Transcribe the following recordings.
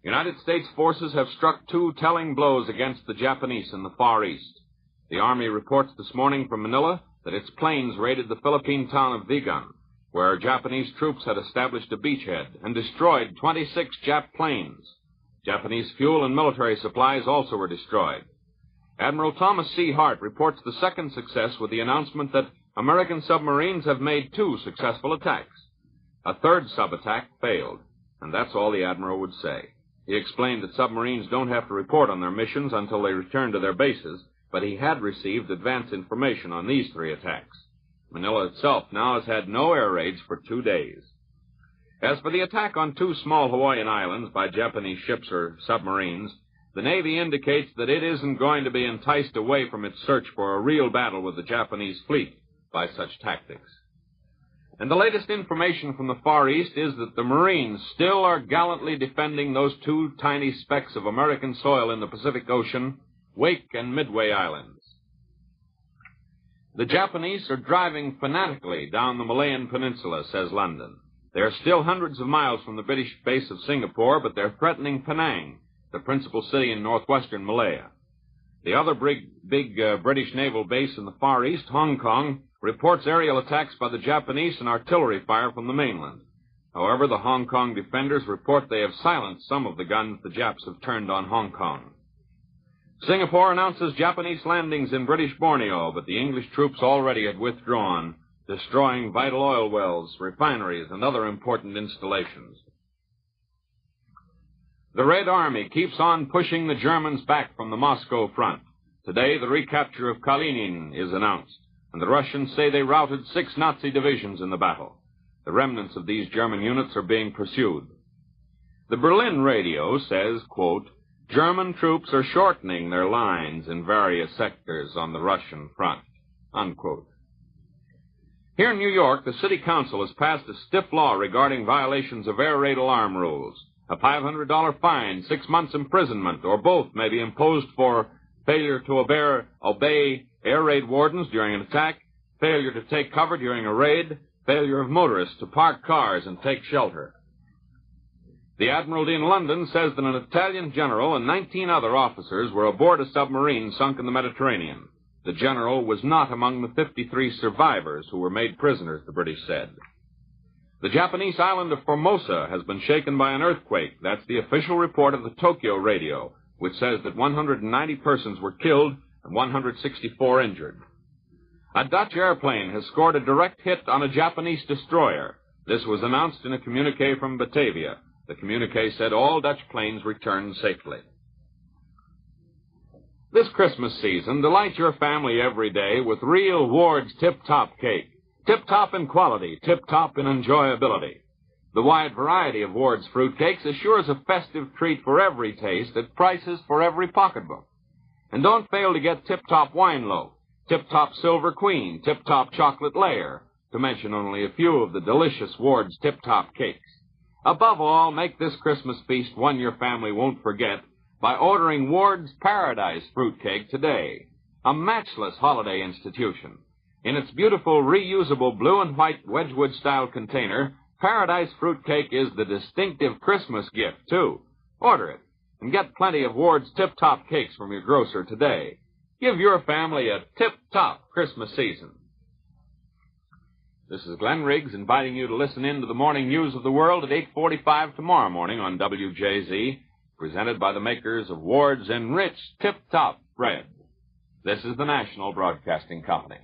United States forces have struck two telling blows against the Japanese in the Far East. The Army reports this morning from Manila that its planes raided the Philippine town of Vigan, where Japanese troops had established a beachhead and destroyed 26 Jap planes. Japanese fuel and military supplies also were destroyed. Admiral Thomas C. Hart reports the second success with the announcement that American submarines have made 2 successful attacks. A third sub-attack failed, and that's all the Admiral would say. He explained that submarines don't have to report on their missions until they return to their bases, but he had received advance information on these 3 attacks. Manila itself now has had no air raids for 2 days. As for the attack on 2 small Hawaiian islands by Japanese ships or submarines, the Navy indicates that it isn't going to be enticed away from its search for a real battle with the Japanese fleet by such tactics. And the latest information from the Far East is that the Marines still are gallantly defending those 2 tiny specks of American soil in the Pacific Ocean, Wake and Midway Islands. The Japanese are driving fanatically down the Malayan Peninsula, says London. They are still hundreds of miles from the British base of Singapore, but they're threatening Penang, the principal city in northwestern Malaya. The other big British naval base in the Far East, Hong Kong, reports aerial attacks by the Japanese and artillery fire from the mainland. However, the Hong Kong defenders report they have silenced some of the guns the Japs have turned on Hong Kong. Singapore announces Japanese landings in British Borneo, but the English troops already had withdrawn, destroying vital oil wells, refineries, and other important installations. The Red Army keeps on pushing the Germans back from the Moscow front. Today, the recapture of Kalinin is announced, and the Russians say they routed 6 Nazi divisions in the battle. The remnants of these German units are being pursued. The Berlin radio says, quote, German troops are shortening their lines in various sectors on the Russian front, unquote. Here in New York, the City Council has passed a stiff law regarding violations of air raid alarm rules. A $500 fine, 6 months imprisonment, or both may be imposed for failure to obey air raid wardens during an attack, failure to take cover during a raid, failure of motorists to park cars and take shelter. The Admiralty in London says that an Italian general and 19 other officers were aboard a submarine sunk in the Mediterranean. The general was not among the 53 survivors who were made prisoners, the British said. The Japanese island of Formosa has been shaken by an earthquake. That's the official report of the Tokyo radio, which says that 190 persons were killed and 164 injured. A Dutch airplane has scored a direct hit on a Japanese destroyer. This was announced in a communique from Batavia. The communique said all Dutch planes returned safely. This Christmas season, delight your family every day with real Ward's Tip-Top cake. Tip-top in quality, tip-top in enjoyability. The wide variety of Ward's fruitcakes assures a festive treat for every taste at prices for every pocketbook. And don't fail to get Tip-Top Wine Loaf, Tip-Top Silver Queen, Tip-Top Chocolate Layer, to mention only a few of the delicious Ward's Tip-Top cakes. Above all, make this Christmas feast one your family won't forget by ordering Ward's Paradise Fruitcake today, a matchless holiday institution. In its beautiful, reusable blue and white Wedgwood-style container, Paradise Fruitcake is the distinctive Christmas gift, too. Order it and get plenty of Ward's Tip-Top cakes from your grocer today. Give your family a tip-top Christmas season. This is Glenn Riggs inviting you to listen in to the morning news of the world at 8:45 tomorrow morning on WJZ, presented by the makers of Ward's Enriched Tip-Top Bread. This is the National Broadcasting Company.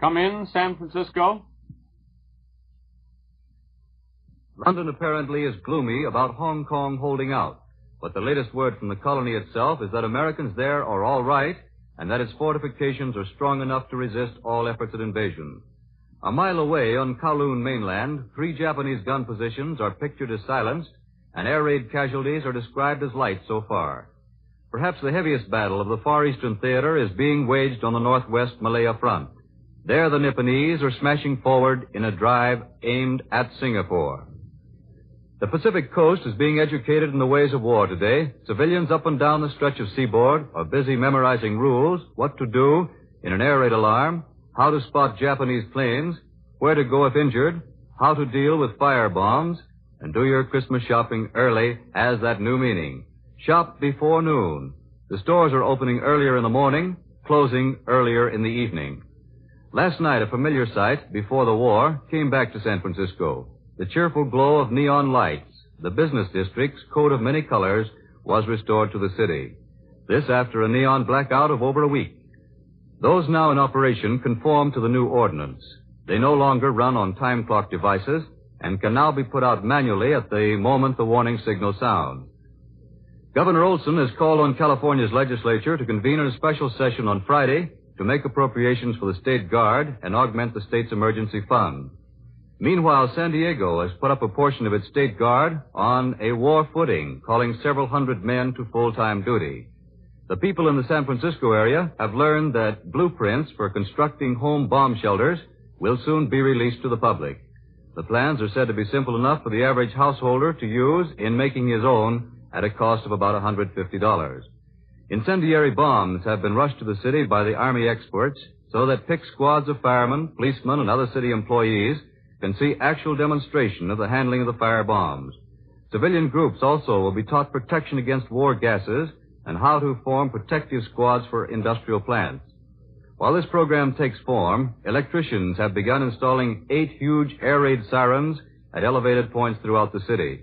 Come in, San Francisco. London apparently is gloomy about Hong Kong holding out. But the latest word from the colony itself is that Americans there are all right and that its fortifications are strong enough to resist all efforts at invasion. A mile away on Kowloon mainland, 3 Japanese gun positions are pictured as silenced and air raid casualties are described as light so far. Perhaps the heaviest battle of the Far Eastern theater is being waged on the northwest Malaya front. There the Nipponese are smashing forward in a drive aimed at Singapore. The Pacific coast is being educated in the ways of war today. Civilians up and down the stretch of seaboard are busy memorizing rules, what to do in an air raid alarm, how to spot Japanese planes, where to go if injured, how to deal with fire bombs, and do your Christmas shopping early has that new meaning. Shop before noon. The stores are opening earlier in the morning, closing earlier in the evening. Last night, a familiar sight before the war came back to San Francisco. The cheerful glow of neon lights, the business district's coat of many colors, was restored to the city. This after a neon blackout of over a week. Those now in operation conform to the new ordinance. They no longer run on time clock devices and can now be put out manually at the moment the warning signal sounds. Governor Olson has called on California's legislature to convene a special session on Friday to make appropriations for the State Guard and augment the state's emergency fund. Meanwhile, San Diego has put up a portion of its State Guard on a war footing, calling several hundred men to full-time duty. The people in the San Francisco area have learned that blueprints for constructing home bomb shelters will soon be released to the public. The plans are said to be simple enough for the average householder to use in making his own at a cost of about $150. Incendiary bombs have been rushed to the city by the Army experts so that pick squads of firemen, policemen, and other city employees can see actual demonstration of the handling of the fire bombs. Civilian groups also will be taught protection against war gases and how to form protective squads for industrial plants. While this program takes form, electricians have begun installing 8 huge air raid sirens at elevated points throughout the city.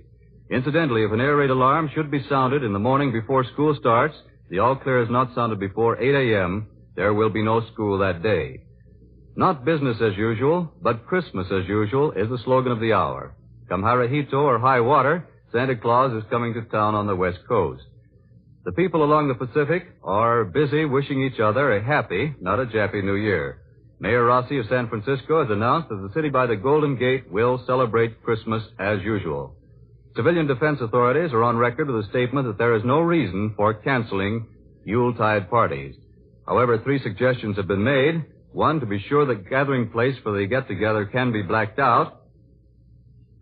Incidentally, if an air raid alarm should be sounded in the morning before school starts, the all clear is not sounded before 8 a.m., there will be no school that day. Not business as usual, but Christmas as usual is the slogan of the hour. Come Harahito or high water, Santa Claus is coming to town on the West Coast. The people along the Pacific are busy wishing each other a happy, not a jappy New Year. Mayor Rossi of San Francisco has announced that the city by the Golden Gate will celebrate Christmas as usual. Civilian defense authorities are on record with a statement that there is no reason for canceling Yuletide parties. However, 3 suggestions have been made. One, to be sure the gathering place for the get-together can be blacked out.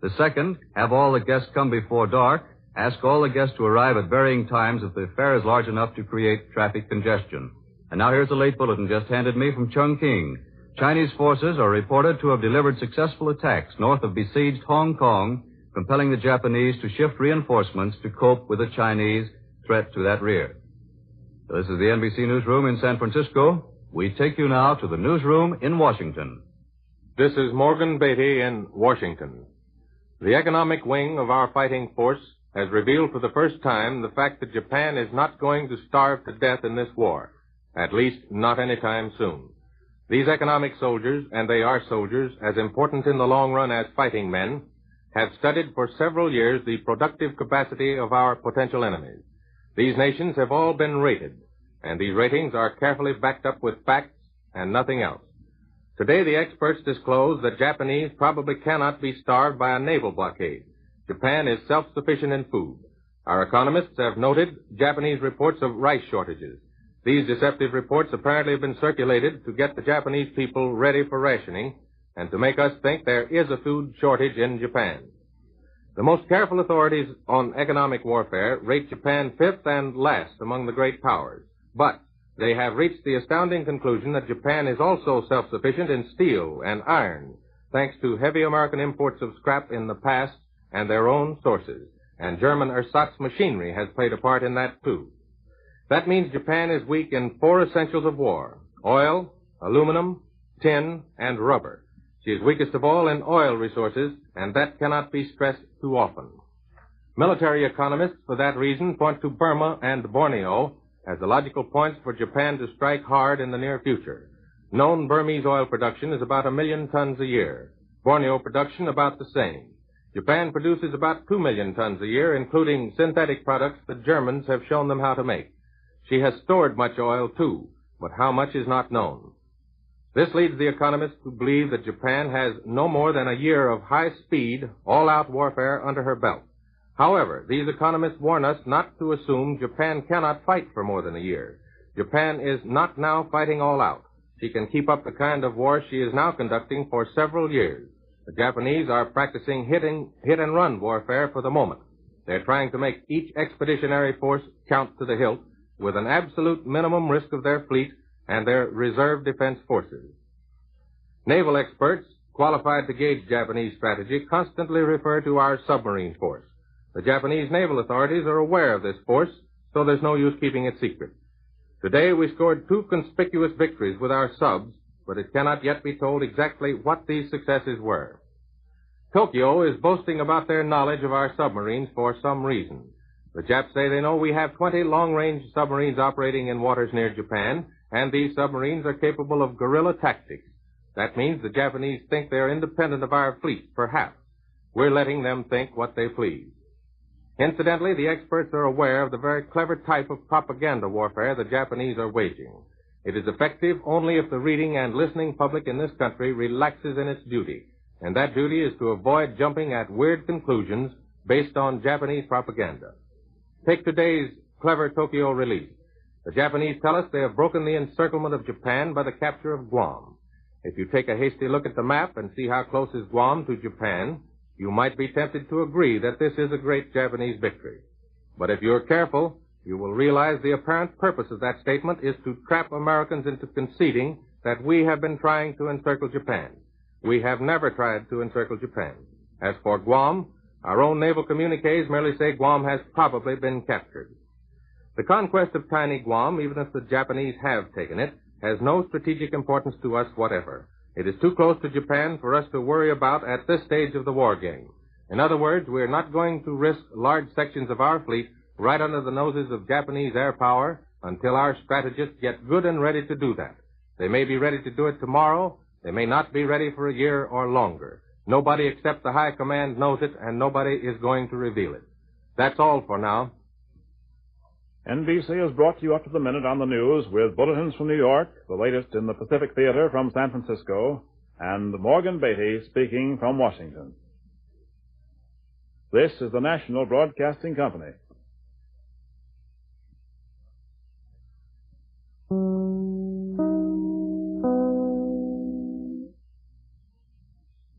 The second, have all the guests come before dark. Ask all the guests to arrive at varying times if the affair is large enough to create traffic congestion. And now here's a late bulletin just handed me from Chongqing. Chinese forces are reported to have delivered successful attacks north of besieged Hong Kong, compelling the Japanese to shift reinforcements to cope with the Chinese threat to that rear. So this is the NBC Newsroom in San Francisco. We take you now to the newsroom in Washington. This is Morgan Beatty in Washington. The economic wing of our fighting force has revealed for the first time the fact that Japan is not going to starve to death in this war, at least not anytime soon. These economic soldiers, and they are soldiers as important in the long run as fighting men, have studied for several years the productive capacity of our potential enemies. These nations have all been rated, and these ratings are carefully backed up with facts and nothing else. Today, the experts disclose that Japanese probably cannot be starved by a naval blockade. Japan is self-sufficient in food. Our economists have noted Japanese reports of rice shortages. These deceptive reports apparently have been circulated to get the Japanese people ready for rationing and to make us think there is a food shortage in Japan. The most careful authorities on economic warfare rate Japan 5th and last among the great powers. But they have reached the astounding conclusion that Japan is also self-sufficient in steel and iron, thanks to heavy American imports of scrap in the past and their own sources. And German ersatz machinery has played a part in that, too. That means Japan is weak in 4 essentials of war: oil, aluminum, tin, and rubber. She is weakest of all in oil resources, and that cannot be stressed too often. Military economists, for that reason, point to Burma and Borneo as the logical points for Japan to strike hard in the near future. Known Burmese oil production is about 1 million tons a year. Borneo production about the same. Japan produces about 2 million tons a year, including synthetic products the Germans have shown them how to make. She has stored much oil, too, but how much is not known. This leads the economists to believe that Japan has no more than a year of high-speed, all-out warfare under her belt. However, these economists warn us not to assume Japan cannot fight for more than a year. Japan is not now fighting all out. She can keep up the kind of war she is now conducting for several years. The Japanese are practicing hit-and-run warfare for the moment. They're trying to make each expeditionary force count to the hilt with an absolute minimum risk of their fleet and their reserve defense forces. Naval experts qualified to gauge Japanese strategy constantly refer to our submarine force. The Japanese naval authorities are aware of this force, so there's no use keeping it secret. Today we scored 2 conspicuous victories with our subs, but it cannot yet be told exactly what these successes were. Tokyo is boasting about their knowledge of our submarines for some reason. The Japs say they know we have 20 long-range submarines operating in waters near Japan, and these submarines are capable of guerrilla tactics. That means the Japanese think they're independent of our fleet, perhaps. We're letting them think what they please. Incidentally, the experts are aware of the very clever type of propaganda warfare the Japanese are waging. It is effective only if the reading and listening public in this country relaxes in its duty, and that duty is to avoid jumping at weird conclusions based on Japanese propaganda. Take today's clever Tokyo release. The Japanese tell us they have broken the encirclement of Japan by the capture of Guam. If you take a hasty look at the map and see how close is Guam to Japan, you might be tempted to agree that this is a great Japanese victory. But if you're careful, you will realize the apparent purpose of that statement is to trap Americans into conceding that we have been trying to encircle Japan. We have never tried to encircle Japan. As for Guam, our own naval communiques merely say Guam has probably been captured. The conquest of tiny Guam, even if the Japanese have taken it, has no strategic importance to us whatever. It is too close to Japan for us to worry about at this stage of the war game. In other words, we are not going to risk large sections of our fleet right under the noses of Japanese air power until our strategists get good and ready to do that. They may be ready to do it tomorrow. They may not be ready for a year or longer. Nobody except the high command knows it, and nobody is going to reveal it. That's all for now. NBC has brought you up to the minute on the news with bulletins from New York, the latest in the Pacific Theater from San Francisco, and Morgan Beatty speaking from Washington. This is the National Broadcasting Company.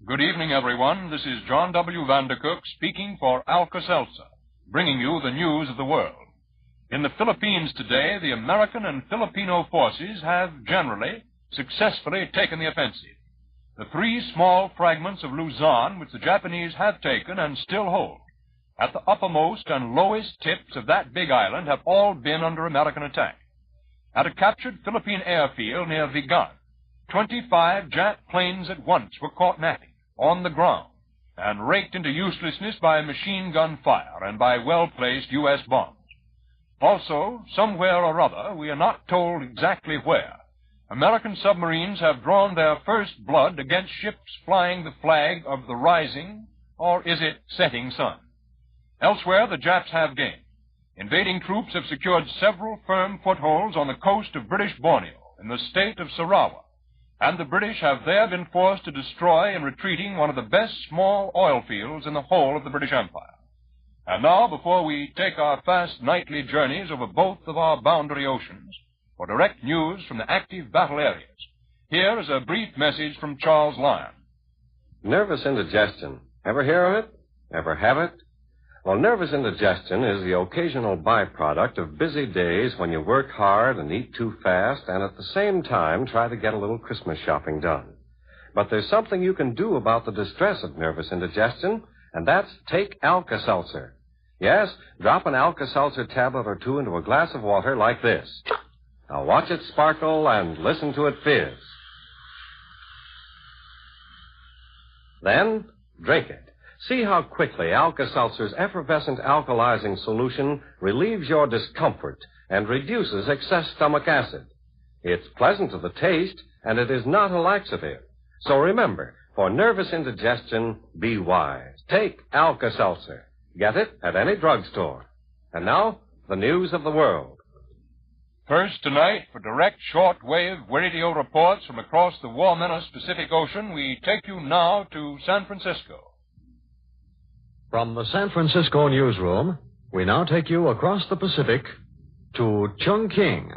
Good evening, everyone. This is John W. Vandercook speaking for Alka-Seltzer, bringing you the news of the world. In the Philippines today, the American and Filipino forces have generally successfully taken the offensive. The 3 small fragments of Luzon which the Japanese have taken and still hold at the uppermost and lowest tips of that big island have all been under American attack. At a captured Philippine airfield near Vigan, 25 Jap planes at once were caught napping on the ground and raked into uselessness by machine gun fire and by well-placed U.S. bombs. Also, somewhere or other, we are not told exactly where, American submarines have drawn their first blood against ships flying the flag of the rising, or is it setting sun? Elsewhere, the Japs have gained. Invading troops have secured several firm footholds on the coast of British Borneo in the state of Sarawak, and the British have there been forced to destroy in retreating one of the best small oil fields in the whole of the British Empire. And now, before we take our fast nightly journeys over both of our boundary oceans for direct news from the active battle areas, here is a brief message from Charles Lyon. Nervous indigestion. Ever hear of it? Ever have it? Well, nervous indigestion is the occasional byproduct of busy days when you work hard and eat too fast and at the same time try to get a little Christmas shopping done. But there's something you can do about the distress of nervous indigestion, and that's take Alka-Seltzer. Yes, drop an Alka-Seltzer tablet or 2 into a glass of water like this. Now watch it sparkle and listen to it fizz. Then, drink it. See how quickly Alka-Seltzer's effervescent alkalizing solution relieves your discomfort and reduces excess stomach acid. It's pleasant to the taste, and it is not a laxative. So remember, for nervous indigestion, be wise. Take Alka-Seltzer. Get it at any drugstore. And now, the news of the world. First tonight, for direct short-wave radio reports from across the war-menaced Pacific Ocean, we take you now to San Francisco. From the San Francisco newsroom, we now take you across the Pacific to Chungking.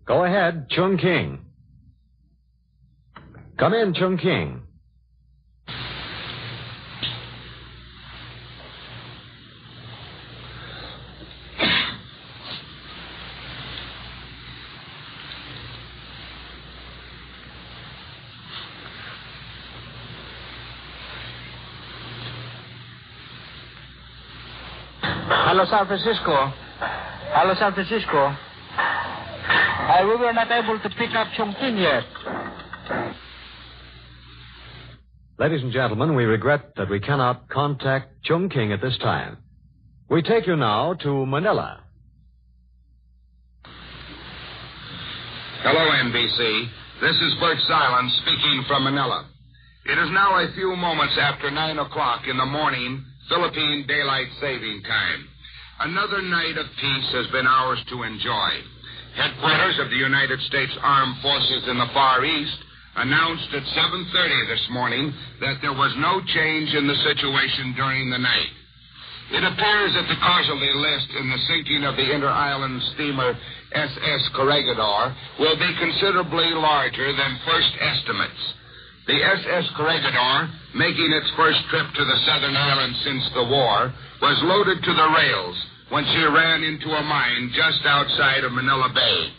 Go ahead, Chungking. Come in, Chungking. Hello, San Francisco. Hello, San Francisco. We were not able to pick up Chongqing yet. Ladies and gentlemen, we regret that we cannot contact Chongqing at this time. We take you now to Manila. Hello, NBC. This is Bert Silence speaking from Manila. It is now a few moments after 9 o'clock in the morning, Philippine Daylight Saving Time. Another night of peace has been ours to enjoy. Headquarters of the United States Armed Forces in the Far East announced at 7:30 this morning that there was no change in the situation during the night. It appears that the casualty list in the sinking of the inter-island steamer SS Corregidor will be considerably larger than first estimates. The SS Corregidor, making its first trip to the southern island since the war, was loaded to the rails when she ran into a mine just outside of Manila Bay.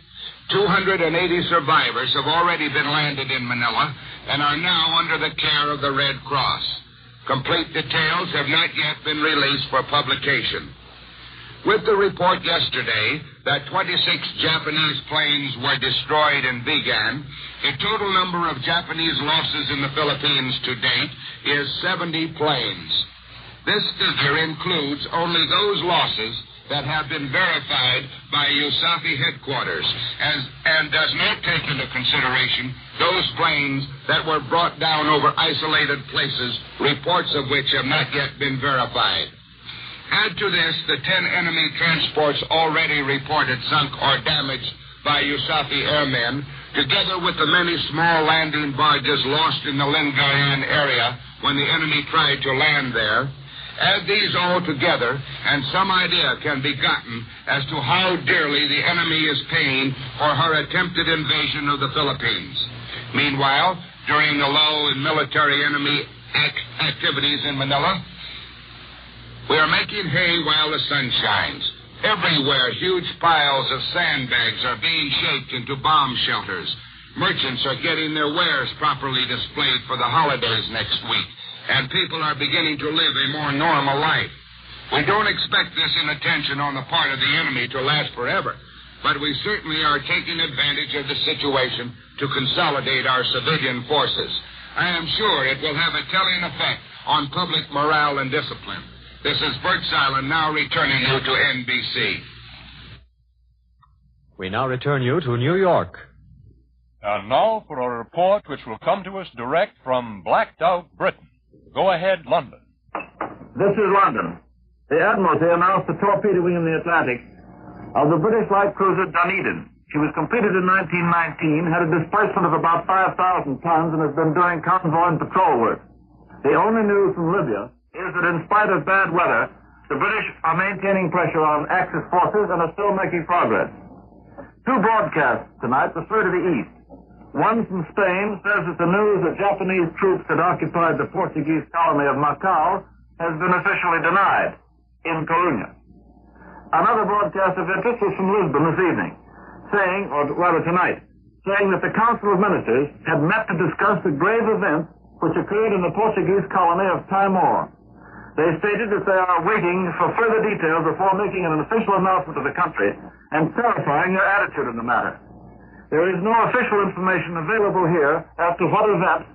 280 survivors have already been landed in Manila and are now under the care of the Red Cross. Complete details have not yet been released for publication. With the report yesterday that 26 Japanese planes were destroyed in Vigan, the total number of Japanese losses in the Philippines to date is 70 planes. This figure includes only those losses that have been verified by USAFI headquarters and does not take into consideration those planes that were brought down over isolated places, reports of which have not yet been verified. Add to this the 10 enemy transports already reported sunk or damaged by USAFI airmen, together with the many small landing barges lost in the Lingayen area when the enemy tried to land there. Add these all together, and some idea can be gotten as to how dearly the enemy is paying for her attempted invasion of the Philippines. Meanwhile, during the lull in military enemy activities in Manila, we are making hay while the sun shines. Everywhere, huge piles of sandbags are being shaped into bomb shelters. Merchants are getting their wares properly displayed for the holidays next week, and people are beginning to live a more normal life. We don't expect this inattention on the part of the enemy to last forever, but we certainly are taking advantage of the situation to consolidate our civilian forces. I am sure it will have a telling effect on public morale and discipline. This is Bert Silent, now returning you to NBC. We now return you to New York. And now for a report which will come to us direct from blacked out Britain. Go ahead, London. This is London. The Admiralty announced the torpedoing in the Atlantic of the British light cruiser Dunedin. She was completed in 1919, had a displacement of about 5,000 tons, and has been doing convoy and patrol work. The only news from Libya is that in spite of bad weather, the British are maintaining pressure on Axis forces and are still making progress. Two broadcasts tonight refer to the east. One from Spain says that the news that Japanese troops had occupied the Portuguese colony of Macau has been officially denied in Coruña. Another broadcast of interest was from Lisbon this evening, saying, or rather tonight, saying that the Council of Ministers had met to discuss the grave events which occurred in the Portuguese colony of Timor. They stated that they are waiting for further details before making an official announcement to the country and clarifying their attitude in the matter. There is no official information available here as to what event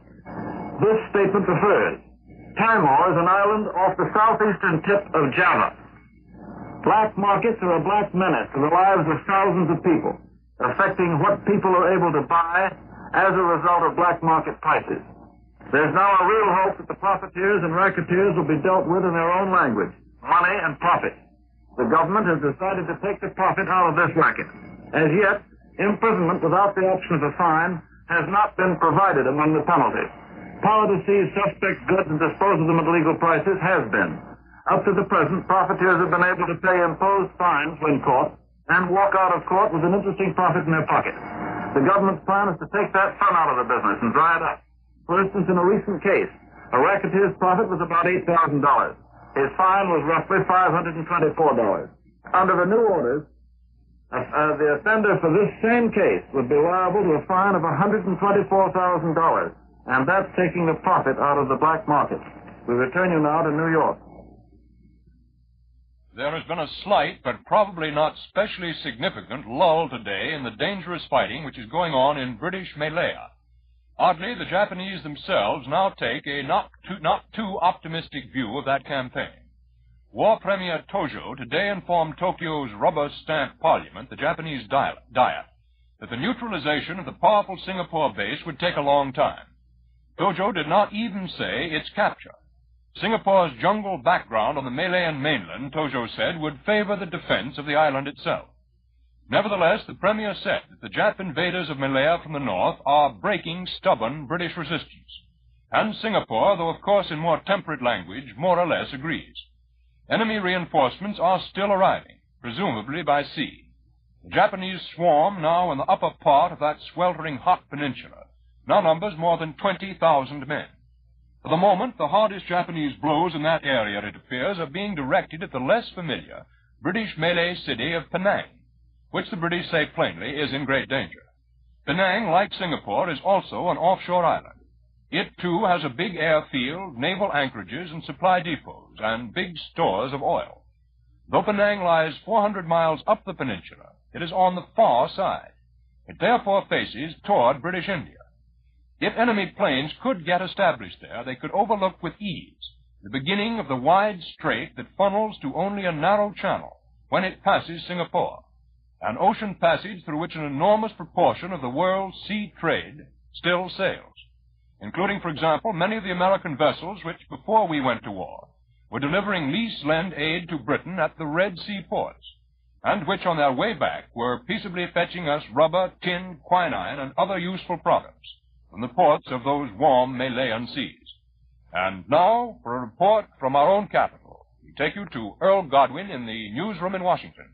this statement refers. Timor is an island off the southeastern tip of Java. Black markets are a black menace to the lives of thousands of people, affecting what people are able to buy as a result of black market prices. There's now a real hope that the profiteers and racketeers will be dealt with in their own language, money and profit. The government has decided to take the profit out of this racket. As yet, imprisonment without the option of a fine has not been provided among the penalties. Power to seize suspect goods and dispose of them at legal prices has been. Up to the present, profiteers have been able to pay imposed fines when caught and walk out of court with an interesting profit in their pocket. The government's plan is to take that fun out of the business and dry it up. For instance, in a recent case, a racketeer's profit was about $8,000. His fine was roughly $524. Under the new orders, the offender for this same case would be liable to a fine of $124,000, and that's taking the profit out of the black market. We return you now to New York. there has been a slight, but probably not specially significant, lull today in the dangerous fighting which is going on in British Malaya. Oddly, the Japanese themselves now take a not too optimistic view of that campaign. War Premier Tojo today informed Tokyo's rubber-stamped parliament, the Japanese Diet, that the neutralization of the powerful Singapore base would take a long time. Tojo did not even say its capture. Singapore's jungle background on the Malayan mainland, Tojo said, would favor the defense of the island itself. Nevertheless, the Premier said that the Jap invaders of Malaya from the north are breaking stubborn British resistance. And Singapore, though of course in more temperate language, more or less agrees. Enemy reinforcements are still arriving, presumably by sea. The Japanese swarm now in the upper part of that sweltering hot peninsula now numbers more than 20,000 men. For the moment, the hardest Japanese blows in that area, it appears, are being directed at the less familiar British Malay city of Penang, which the British say plainly is in great danger. Penang, like Singapore, is also an offshore island. It, too, has a big airfield, naval anchorages, and supply depots, and big stores of oil. Though Penang lies 400 miles up the peninsula, it is on the far side. It therefore faces toward British India. If enemy planes could get established there, they could overlook with ease the beginning of the wide strait that funnels to only a narrow channel when it passes Singapore, an ocean passage through which an enormous proportion of the world's sea trade still sails, including, for example, many of the American vessels which, before we went to war, were delivering lease-lend aid to Britain at the Red Sea ports, and which on their way back were peaceably fetching us rubber, tin, quinine, and other useful products from the ports of those warm Malayan seas. And now, for a report from our own capital, we take you to Earl Godwin in the newsroom in Washington.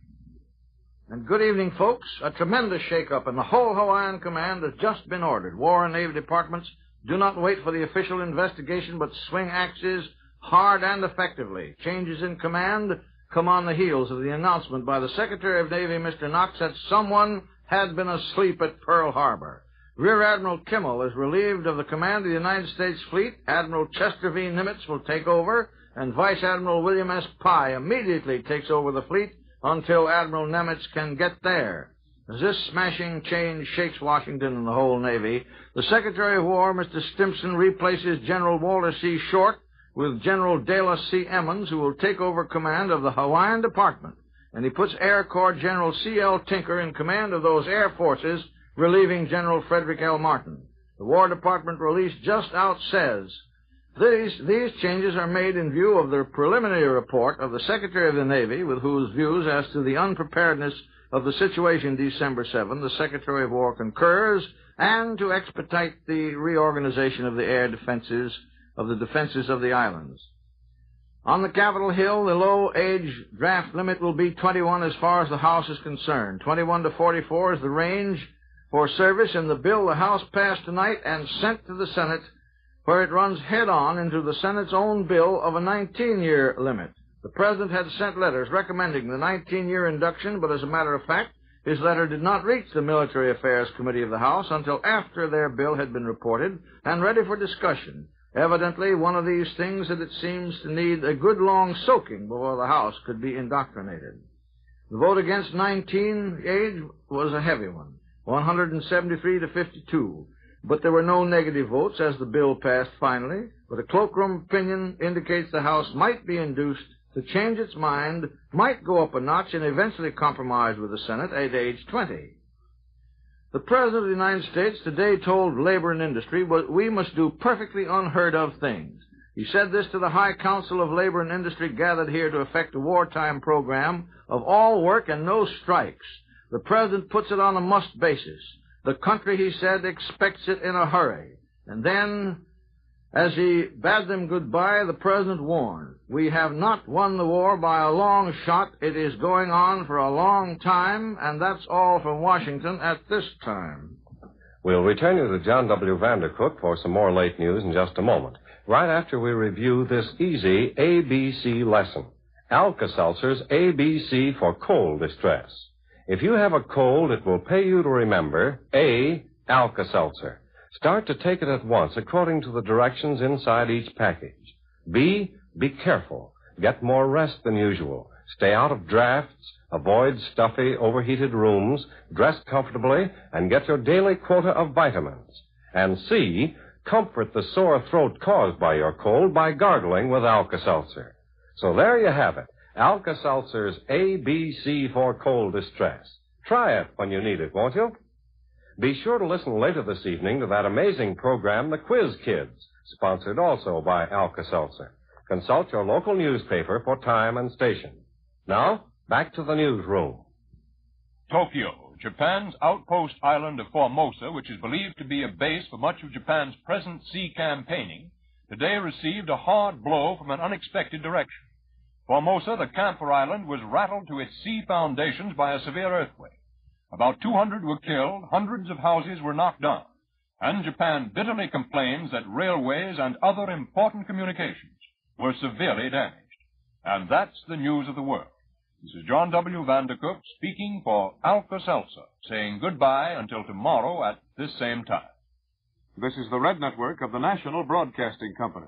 And good evening, folks. A tremendous shake-up in the whole Hawaiian Command has just been ordered. War and Navy departments do not wait for the official investigation, but swing axes hard and effectively. Changes in command come on the heels of the announcement by the Secretary of Navy, Mr. Knox, that someone had been asleep at Pearl Harbor. Rear Admiral Kimmel is relieved of the command of the United States Fleet. Admiral Chester V. Nimitz will take over, and Vice Admiral William S. Pye immediately takes over the fleet until Admiral Nimitz can get there. As this smashing change shakes Washington and the whole Navy, the Secretary of War, Mr. Stimson, replaces General Walter C. Short with General Dela C. Emmons, who will take over command of the Hawaiian Department, and he puts Air Corps General C.L. Tinker in command of those air forces, relieving General Frederick L. Martin. The War Department release just out says, These changes are made in view of the preliminary report of the Secretary of the Navy, with whose views as to the unpreparedness of the situation December 7, the Secretary of War concurs, and to expedite the reorganization of the air defenses of the islands. On the Capitol Hill, the low age draft limit will be 21 as far as the House is concerned. 21 to 44 is the range for service in the bill the House passed tonight and sent to the Senate, where it runs head-on into the Senate's own bill of a 19-year limit. The President had sent letters recommending the 19-year induction, but as a matter of fact, his letter did not reach the Military Affairs Committee of the House until after their bill had been reported and ready for discussion. Evidently, one of these things that it seems to need a good long soaking before the House could be indoctrinated. The vote against 19 age was a heavy one, 173 to 52. But there were no negative votes as the bill passed finally. But a cloakroom opinion indicates the House might be induced to change its mind, might go up a notch, and eventually compromise with the Senate at age 20. The President of the United States today told Labor and Industry we must do perfectly unheard of things. He said this to the High Council of Labor and Industry gathered here to effect a wartime program of all work and no strikes. The President puts it on a must basis. The country, he said, expects it in a hurry. And then, as he bade them goodbye, the President warned, we have not won the war by a long shot. It is going on for a long time, and that's all from Washington at this time. We'll return you to John W. Vandercook for some more late news in just a moment, right after we review this easy ABC lesson. Alka-Seltzer's ABC for cold distress. If you have a cold, it will pay you to remember A, Alka-Seltzer. Start to take it at once according to the directions inside each package. B, be careful. Get more rest than usual. Stay out of drafts, avoid stuffy, overheated rooms, dress comfortably, and get your daily quota of vitamins. And C, comfort the sore throat caused by your cold by gargling with Alka-Seltzer. So there you have it, Alka-Seltzer's ABC for cold distress. Try it when you need it, won't you? Be sure to listen later this evening to that amazing program, The Quiz Kids, sponsored also by Alka-Seltzer. Consult your local newspaper for time and station. Now, back to the newsroom. Tokyo, Japan's outpost island of Formosa, which is believed to be a base for much of Japan's present sea campaigning, today received a hard blow from an unexpected direction. Formosa, the camphor island, was rattled to its sea foundations by a severe earthquake. About 200 were killed, hundreds of houses were knocked down, and Japan bitterly complains that railways and other important communications were severely damaged. And that's the news of the world. This is John W. Vandercook speaking for Alka-Seltzer, saying goodbye until tomorrow at this same time. This is the Red Network of the National Broadcasting Company.